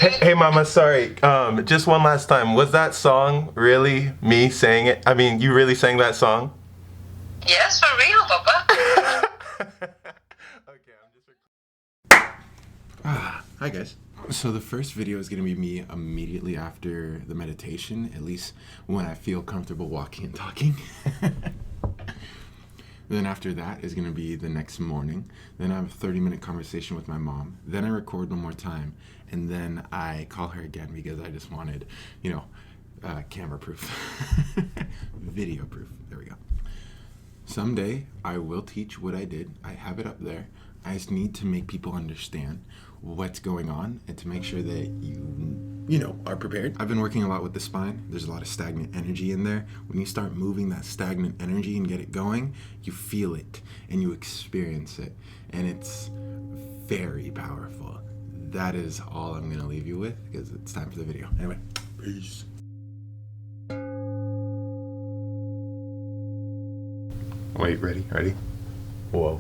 Hey, Mama, sorry. Just one last time. Was that song really me saying it? I mean, you really sang that song? Yes, for real, Papa. Okay, I'm just. Hi guys. So the first video is going to be me immediately after the meditation, at least when I feel comfortable walking and talking. Then after that is going to be the next morning. Then I have a 30-minute conversation with my mom. Then I record one more time. And then I call her again because I just wanted, camera proof. Video proof. There we go. Someday I will teach what I did. I have it up there. I just need to make people understand what's going on and to make sure that you are prepared. I've been working a lot with the spine. There's a lot of stagnant energy in there. When you start moving that stagnant energy and get it going, you feel it and you experience it. And it's very powerful. That is all I'm gonna leave you with because it's time for the video. Anyway, peace. Wait, ready? Whoa.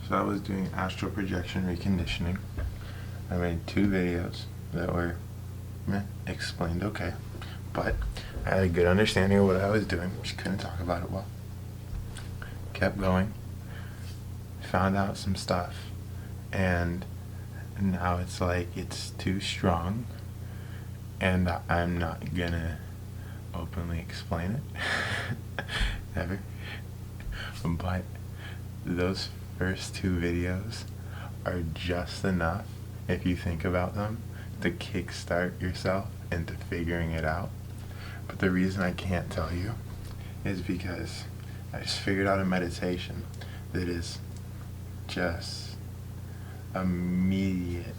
So I was doing astral projection reconditioning. I made 2 videos that were explained okay, but I had a good understanding of what I was doing. Just couldn't talk about it well. Kept going. Found out some stuff, and now it's like it's too strong, and I'm not gonna openly explain it. Never. But those first 2 videos are just enough, if you think about them, to kickstart yourself into figuring it out. But the reason I can't tell you is because I just figured out a meditation that is just immediate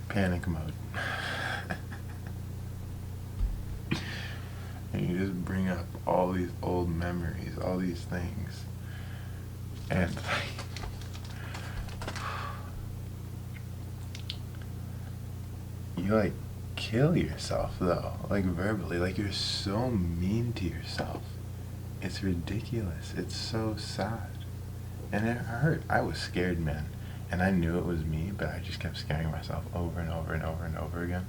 panic mode. And you just bring up all these old memories, all these things, and you kill yourself though, verbally, you're so mean to yourself. It's ridiculous. It's so sad. And it hurt. I was scared, man. And I knew it was me, but I just kept scaring myself over and over and over and over again.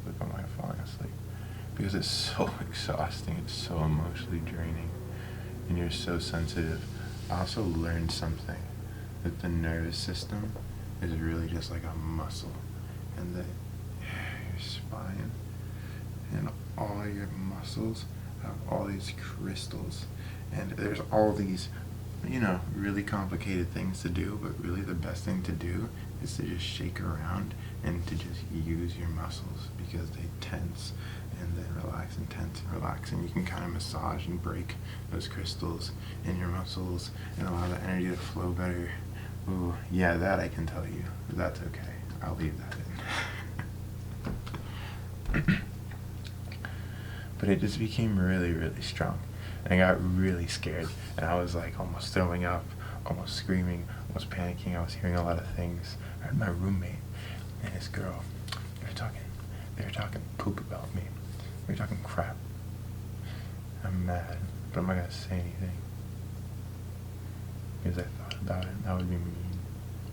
Look, I'm falling asleep. Because it's so exhausting. It's so emotionally draining. And you're so sensitive. I also learned something. That the nervous system is really just like a muscle. And that your spine and all your muscles have all these crystals. And there's all these really complicated things to do, but really the best thing to do is to just shake around and to just use your muscles, because they tense and then relax and tense and relax, and you can kind of massage and break those crystals in your muscles and allow the energy to flow better. Ooh, yeah, that I can tell you. That's okay. I'll leave that in. But it just became really, really strong. And I got really scared, and I was almost throwing up, almost screaming, almost panicking. I was hearing a lot of things. I heard my roommate and his girl. They were talking poop about me. They were talking crap. I'm mad, but I'm not gonna say anything because I thought about it. That would be mean.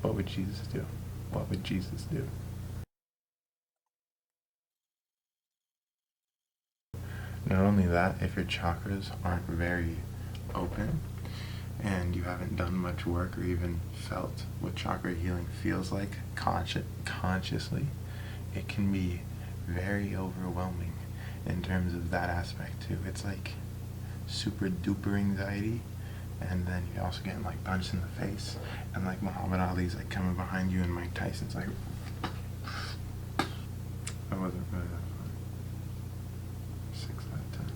What would Jesus do? What would Jesus do? Not only that, if your chakras aren't very open and you haven't done much work or even felt what chakra healing feels like consciously, it can be very overwhelming in terms of that aspect too. It's super duper anxiety, and then you're also getting punched in the face, and Muhammad Ali's coming behind you, and Mike Tyson's that wasn't really that fun. 6 out of 10.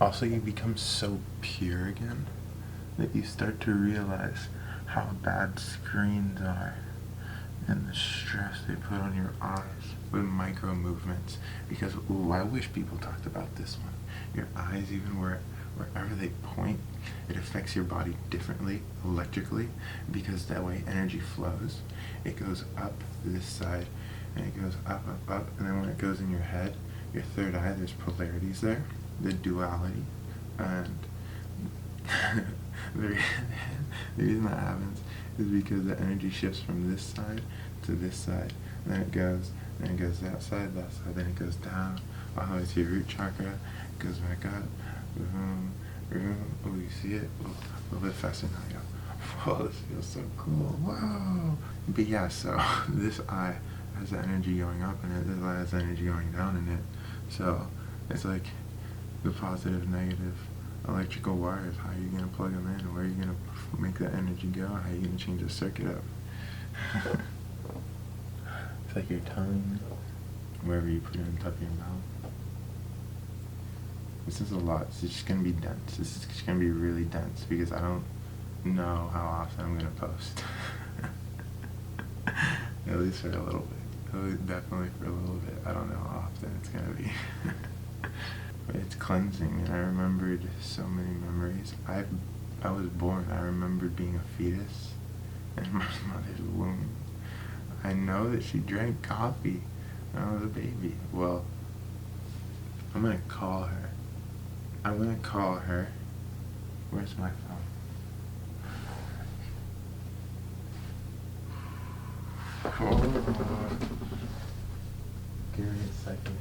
Also, you become so pure again that you start to realize how bad screens are and the stress they put on your eyes with micro movements. Because, I wish people talked about this one. Your eyes, even wherever they point, it affects your body differently electrically, because that way energy flows. It goes up this side and it goes up, up, up, and then when it goes in your head, your third eye, there's polarities there, the duality, and the reason that happens is because the energy shifts from this side to this side, and then it goes that side, then it goes down, all the way to your root chakra, it goes back up, boom, boom. Oh, you see it? Oh, a little bit faster now, yo. Whoa, this feels so cool, wow. But yeah, so this eye has the energy going up in it, this eye has the energy going down in it, so it's like the positive, negative electrical wires. How are you going to plug them in? Where are you going to make that energy go? How are you going to change the circuit up? It's like your tongue, wherever you put it on top of your mouth. This is a lot. It's just going to be dense. This is just going to be really dense because I don't know how often I'm going to post. At least for a little bit. Definitely for a little bit. I don't know how often it's going to be. But it's cleansing, and I remembered so many memories. I was born. I remembered being a fetus in my mother's womb. I know that she drank coffee when I was a baby. Well, I'm gonna call her. Where's my phone? Give me a second.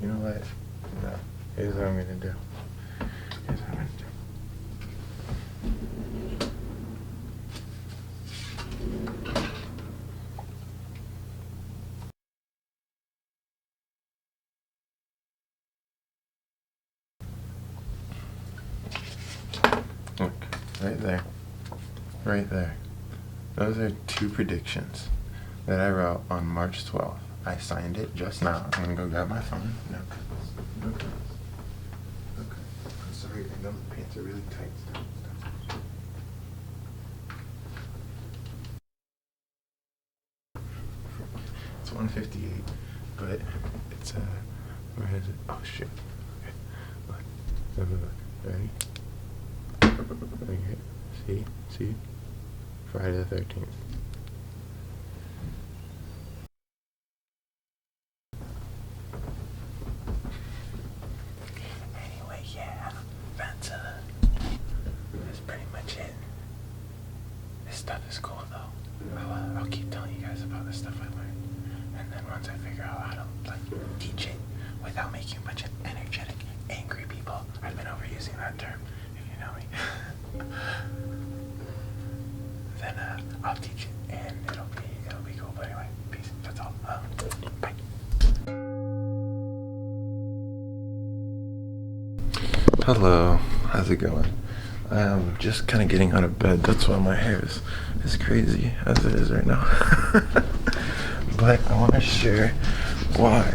You know what? No. Here's what I'm gonna do. Look, right there. Right there. Those are 2 predictions that I wrote on March 12th. I signed it just now. I'm gonna go grab my phone. No. Okay. I'm sorry, I know the pants are really tight. Stop. It's 1:58, but it's where is it? Oh shit. Okay. Look. Ready? Okay. See? Friday the 13th. That's pretty much it. This stuff is cool though. I'll keep telling you guys about the stuff I learned. And then once I figure out how to teach it without making a bunch of energetic, angry people, I've been overusing that term, if you know me. Then I'll teach it and it'll be cool. But anyway, peace. That's all. Bye. Hello, how's it going? I'm just kind of getting out of bed. That's why my hair is as crazy as it is right now. But I want to share what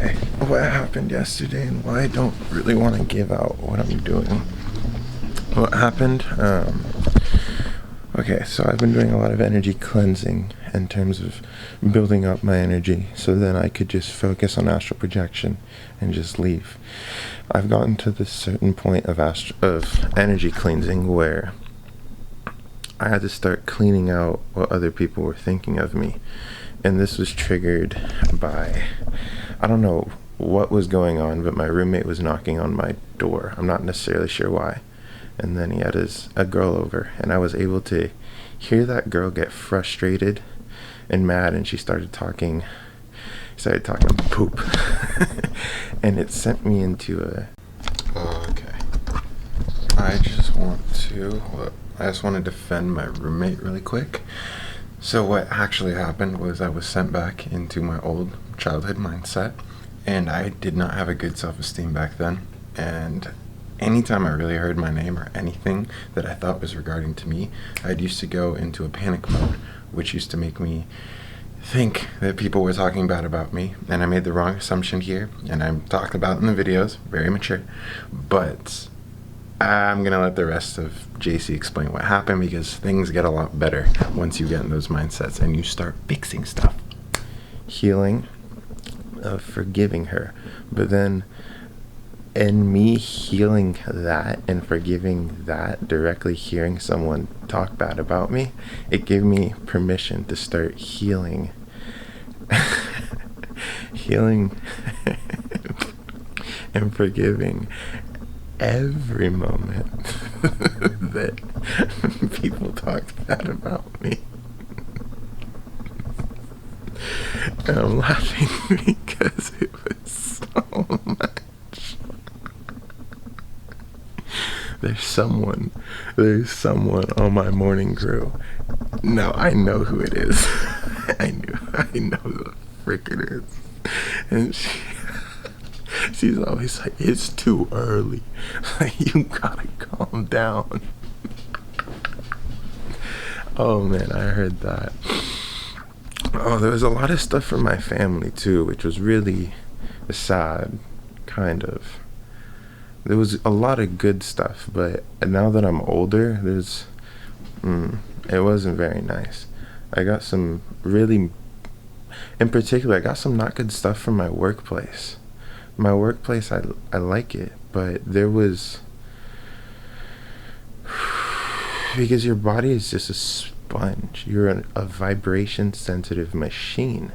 happened yesterday and why I don't really want to give out what I'm doing. What happened? Okay, so I've been doing a lot of energy cleansing in terms of building up my energy so then I could just focus on astral projection and just leave. I've gotten to this certain point of energy cleansing where I had to start cleaning out what other people were thinking of me. And this was triggered by, I don't know what was going on, but my roommate was knocking on my door. I'm not necessarily sure why. And then he had a girl over, and I was able to hear that girl get frustrated and mad, and she started talking poop. And it sent me into okay. I just want to defend my roommate really quick. So what actually happened was I was sent back into my old childhood mindset, and I did not have a good self-esteem back then, and anytime I really heard my name or anything that I thought was regarding to me, I'd used to go into a panic mode, which used to make me think that people were talking bad about me, and I made the wrong assumption here, and I'm talking about it in the videos, very mature, but I'm gonna let the rest of JC explain what happened, because things get a lot better once you get in those mindsets and you start fixing stuff. Healing, forgiving her, but then in me healing that and forgiving that, directly hearing someone talk bad about me, it gave me permission to start healing healing and forgiving every moment that people talked bad about me. And I'm laughing because it was so much. There's someone on my morning crew. No, I know who it is. I know who the frick it is. And she's always like, it's too early. Like, you gotta calm down. Oh man, I heard that. Oh, there was a lot of stuff from my family too, which was really sad, kind of. There was a lot of good stuff, but now that I'm older, it wasn't very nice. I got some really, in particular, I got some not good stuff from my workplace. My workplace, I like it, but there was, because your body is just a sponge. You're a vibration sensitive machine.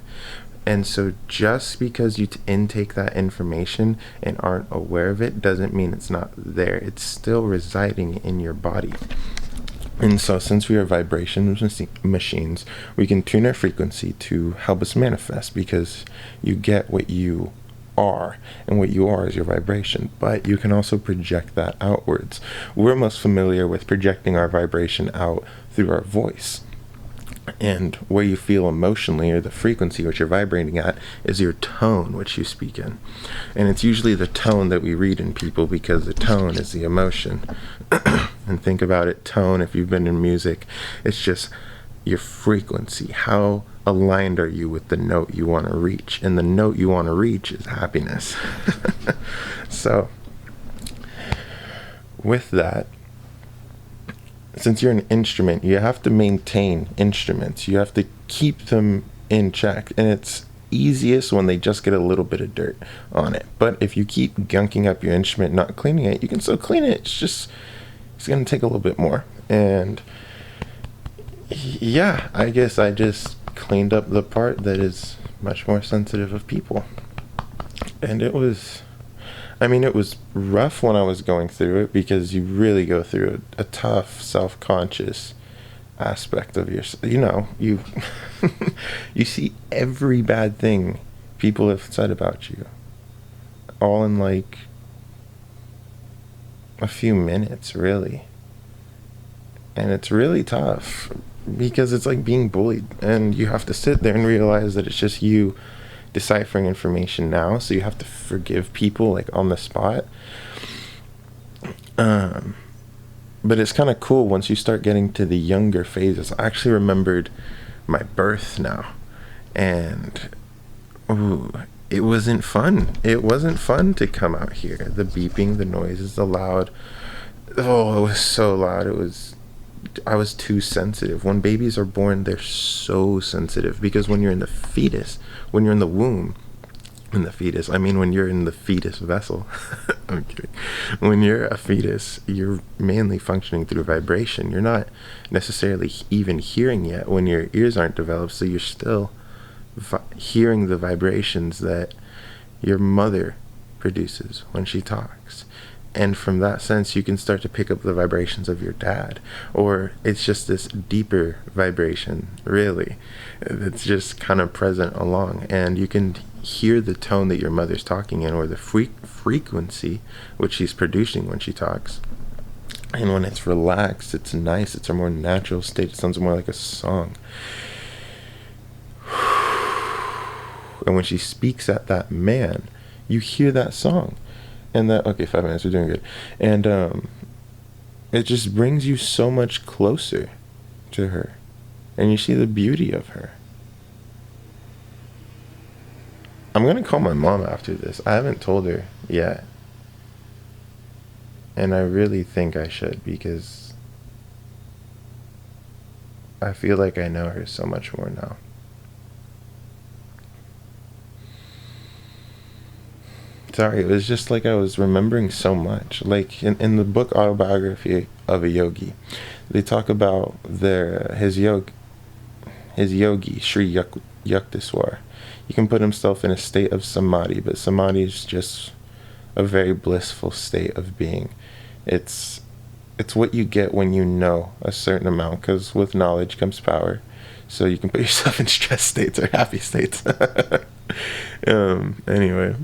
And so just because you intake that information and aren't aware of it doesn't mean it's not there. It's still residing in your body. And so since we are vibration machines, we can tune our frequency to help us manifest, because you get what you are, and what you are is your vibration, but you can also project that outwards. We're most familiar with projecting our vibration out through our voice. And where you feel emotionally, or the frequency which you're vibrating at, is your tone which you speak in. And it's usually the tone that we read in people, because the tone is the emotion. And think about it, tone, if you've been in music, it's just your frequency. How aligned are you with the note you want to reach? And the note you want to reach is happiness. So with that, since you're an instrument, you have to maintain instruments. You have to keep them in check. And it's easiest when they just get a little bit of dirt on it. But if you keep gunking up your instrument, not cleaning it, you can still clean it. It's going to take a little bit more. And yeah, I guess I just cleaned up the part that is much more sensitive of people. And it was rough when I was going through it, because you really go through a tough self-conscious aspect of yourself. You you see every bad thing people have said about you, all in like a few minutes, really. And it's really tough, because it's like being bullied, and you have to sit there and realize that it's just you deciphering information now, so you have to forgive people like on the spot. But it's kind of cool once you start getting to the younger phases. I actually remembered my birth now, and it wasn't fun. It wasn't fun to come out here. The beeping, the noises, the loud. Oh, it was so loud. I was too sensitive. When babies are born, they're so sensitive, because when you're in the fetus, when you're in the womb, when you're in the fetus vessel, I'm kidding. When you're a fetus, you're mainly functioning through vibration. You're not necessarily even hearing yet when your ears aren't developed, so you're still hearing the vibrations that your mother produces when she talks. And from that sense, you can start to pick up the vibrations of your dad. Or it's just this deeper vibration, really. It's just kind of present along. And you can hear the tone that your mother's talking in, or the frequency which she's producing when she talks. And when it's relaxed, it's nice. It's a more natural state. It sounds more like a song. And when she speaks at that man, you hear that song. And okay, 5 minutes, we're doing good. And it just brings you so much closer to her. And you see the beauty of her. I'm going to call my mom after this. I haven't told her yet. And I really think I should, because I feel like I know her so much more now. Sorry, it was just like I was remembering so much. Like in the book Autobiography of a Yogi, they talk about his yogi Sri Yukteswar. He can put himself in a state of samadhi, but samadhi is just a very blissful state of being. It's what you get when you know a certain amount, because with knowledge comes power. So you can put yourself in stress states or happy states. Anyway,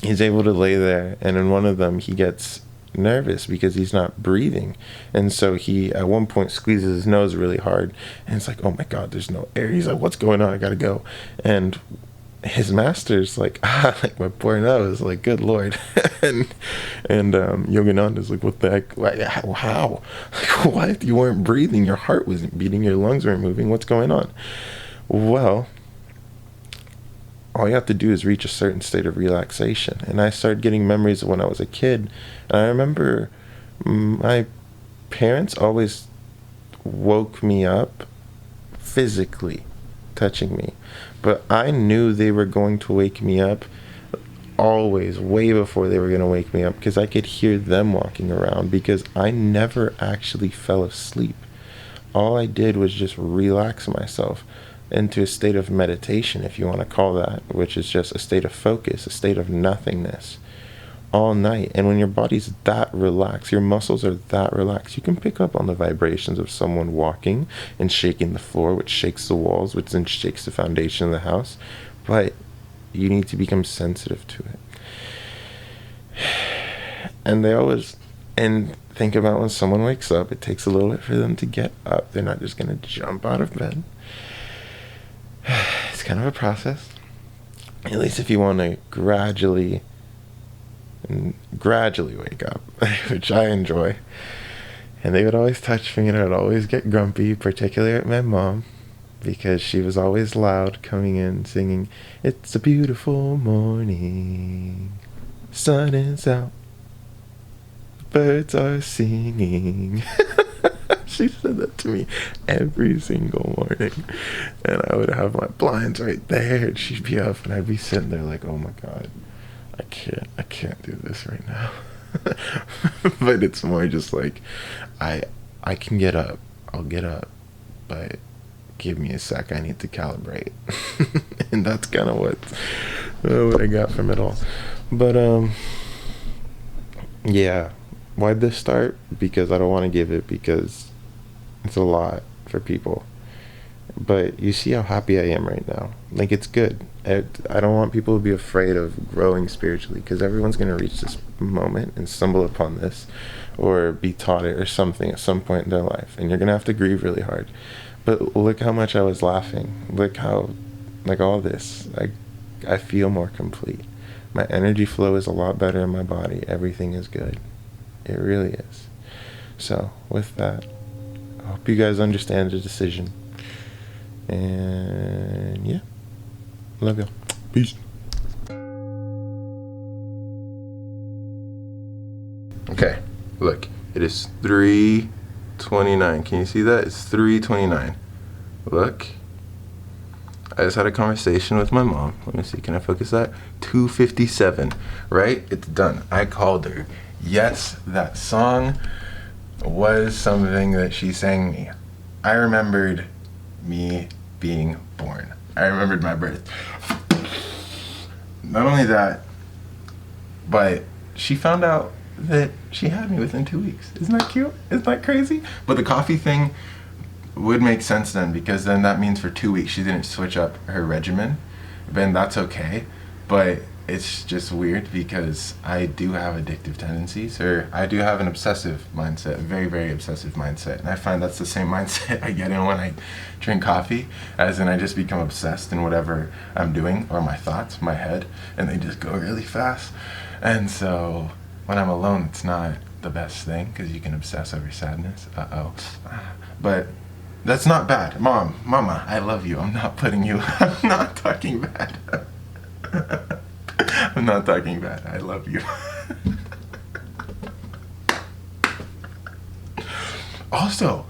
he's able to lay there, and in one of them he gets nervous because he's not breathing, and so he at one point squeezes his nose really hard, and it's like, oh my god, there's no air. He's like, what's going on? I gotta go. And his master's like, like my poor nose, like good lord. and Yogananda's like, what the heck? How? Like, what? You weren't breathing, your heart wasn't beating, your lungs weren't moving, what's going on? Well, all you have to do is reach a certain state of relaxation. And I started getting memories of when I was a kid, and I remember my parents always woke me up physically, touching me, but I knew they were going to wake me up always way before they were going to wake me up, because I could hear them walking around, because I never actually fell asleep. All I did was just relax myself into a state of meditation, if you want to call that, which is just a state of focus, a state of nothingness all night. And when your body's that relaxed, your muscles are that relaxed, you can pick up on the vibrations of someone walking and shaking the floor, which shakes the walls, which then shakes the foundation of the house. But you need to become sensitive to it. And they always, and think about when someone wakes up, it takes a little bit for them to get up. They're not just going to jump out of bed. It's kind of a process. At least if you want to gradually wake up, which I enjoy. And they would always touch me, and I would always get grumpy, particularly at my mom, because she was always loud, coming in singing, "It's a beautiful morning, sun is out, birds are singing." She said that to me every single morning, and I would have my blinds right there, and she'd be up, and I'd be sitting there like, oh my god, I can't do this right now. But it's more just like, I can get up, I'll get up, but give me a sec, I need to calibrate. And that's kind of what I got from it all. But yeah, why'd this start? Because I don't want to give it, because it's a lot for people. But you see how happy I am right now. Like, it's good. I don't want people to be afraid of growing spiritually, because everyone's going to reach this moment and stumble upon this, or be taught it or something at some point in their life, and you're going to have to grieve really hard. But look how much I was laughing. Look how, like, all this, I feel more complete. My energy flow is a lot better in my body. Everything is good. It really is. So with that, I hope you guys understand the decision. And yeah, love y'all. Peace. Okay, look, it is 3:29. Can you see that? It's 3:29. Look, I just had a conversation with my mom. Let me see, can I focus that? 2:57, right? It's done. I called her. Yes, that song was something that she sang me. I remembered me being born. I remembered my birth. Not only that, but she found out that she had me within 2 weeks. Isn't that cute? Isn't that crazy? But the coffee thing would make sense then, because then that means for 2 weeks she didn't switch up her regimen. Then that's okay. But it's just weird, because I do have addictive tendencies, or I do have an obsessive mindset, a very, very obsessive mindset. And I find that's the same mindset I get in when I drink coffee, as in I just become obsessed in whatever I'm doing, or my thoughts, my head, and they just go really fast. And so when I'm alone, it's not the best thing, because you can obsess over sadness. But that's not bad. Mama, I love you. I'm not putting you, I'm not talking bad. I'm not talking bad. I love you. Also,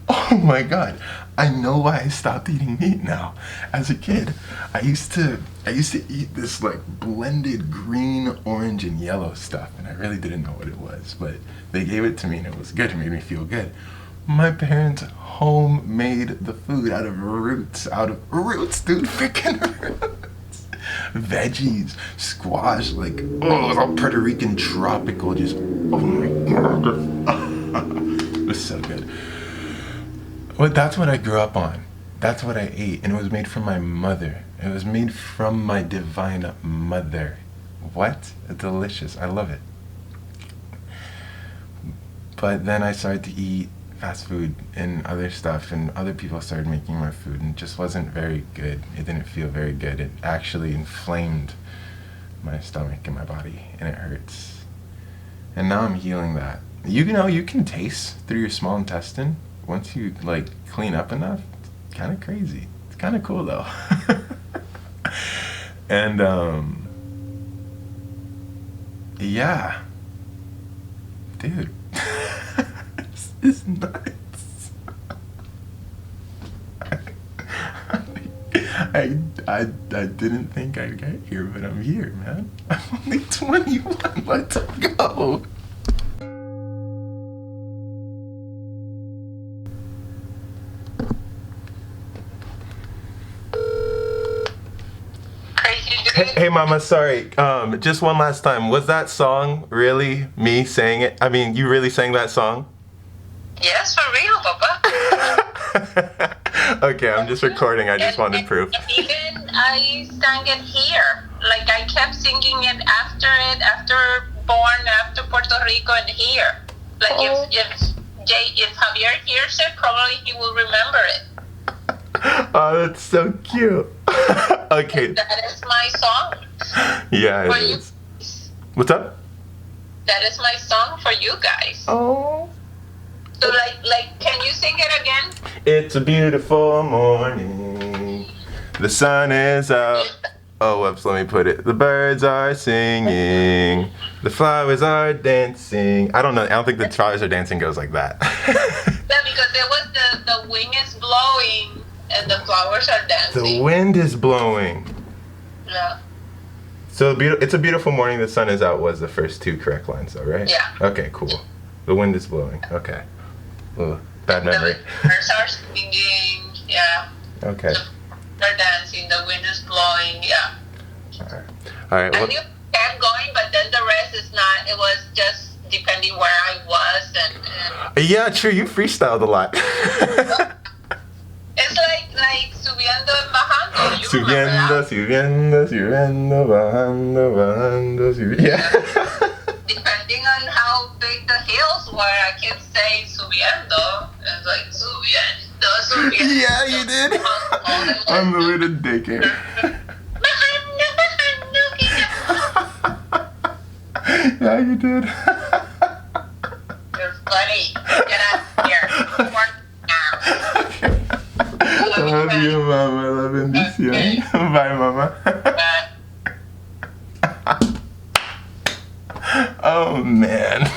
oh my god, I know why I stopped eating meat now. As a kid, I used to eat this like blended green, orange, and yellow stuff, and I really didn't know what it was, but they gave it to me and it was good. It made me feel good. My parents homemade the food out of roots, dude, freaking roots. Veggies, squash, like, oh, it's all Puerto Rican tropical, just, oh my god. It was so good. Well, that's what I grew up on. That's what I ate, and it was made from my mother. It was made from my divine mother. What? Delicious. I love it. But then I started to eat fast food and other stuff, and other people started making my food, and it just wasn't very good. It didn't feel very good. It actually inflamed my stomach and my body, and it hurts. And now I'm healing that. You know, you can taste through your small intestine once you like clean up enough. It's kind of crazy. It's kind of cool though. And yeah, dude. It's nuts. I didn't think I'd get here, but I'm here, man. I'm only 21. Let's go. Hey, Mama, sorry. Just one last time. Was that song really me saying it? I mean, you really sang that song? Yes, for real, Papa. Okay, I'm just recording. I just wanted proof. Even I sang it here. Like I kept singing it after born, after Puerto Rico, and here. Like if Javier hears it, probably he will remember it. Oh, that's so cute. Okay. That is my song. Yeah, for it you. is. What's up? That is my song for you guys. Oh. So like, can you sing it again? It's a beautiful morning. The sun is out. Oh, whoops, let me put it. The birds are singing. The flowers are dancing. I don't know. I don't think the flowers are dancing goes like that. Yeah, because it was the wind is blowing and the flowers are dancing. The wind is blowing. Yeah. So it's a beautiful morning. The sun is out was the first two correct lines, though, right? Yeah. Okay, cool. The wind is blowing. Okay. Ooh, bad memory. The birds are singing. Yeah. Okay. They're dancing. The wind is blowing. Yeah. All right. I Well, knew it kept going, but then the rest is not. It was just depending where I was and yeah, true. You freestyled a lot. it's like subiendo and bajando. You Subiendo, subiendo, subiendo, bajando, bajando, subiendo. Yeah. Depending on how big the hills were, I can say subiendo. It's like subiendo, subiendo. Yeah, you did. On the way to daycare. Yeah, you did. You're funny. Get out of here. Work now. Love you, Mama. La bendición. Bye, Mama. Oh, man.